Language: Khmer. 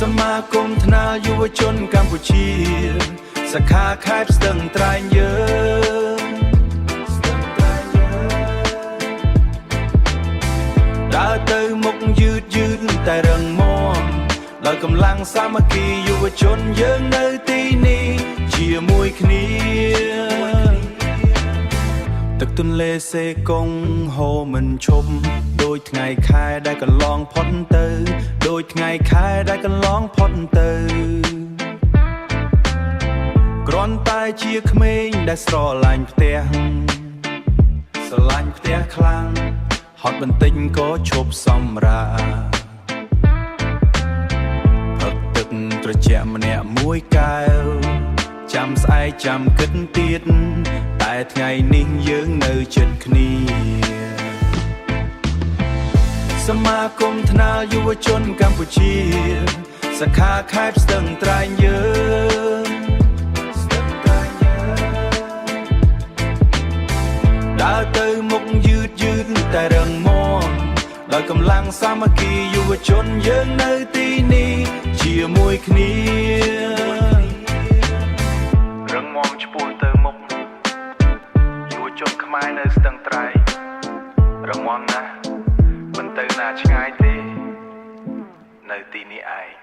សមាគមថ្នាលយុវជនកម្ពុជាសាខាខេត្តស្ទឹងត្រែងយើងដើរទៅមុខយឺតតែរឹងមាំដោយកម្លាំងសាមគ្គីយុវជនយើងនៅទីនេះជាមួយគ្នាទឹកទន្លេសេកុងហូរមិនឈប់ដូចថ្ងៃខែដែលកន្លងផុតទៅដូចថ្ងៃខែដែលកន្លងផុតទៅគ្រាន់តែជាក្មេងដែលស្រឡាញ់ផ្ទះខ្លាំងហត់បន្តិចក៏ឈប់សម្រាផឹកទឹកត្រជាក់ម្នាក់មួយកែវចាំស្អែកចាំគិតទៀតតែថ្ងៃនេះយើងនៅជិតគ្នាសមាគមថ្នាលយុវជនកម្ពុជាសាខាខេត្តស្ទឹងត្រែងយើងដើរទៅមុខយឺតតែរឹងមាំដោយកម្លាំងសាមគ្គីយុវជនយើងនៅទីនេះជាមួយគ្នារឹងមាំឆ្ពោះទៅមុខយុវជនខ្មែរនៅស្ទឹងត្រែងរឹងមាំណាស់មិនទៅណាឆ្ងាយទេនៅទីនេះឯង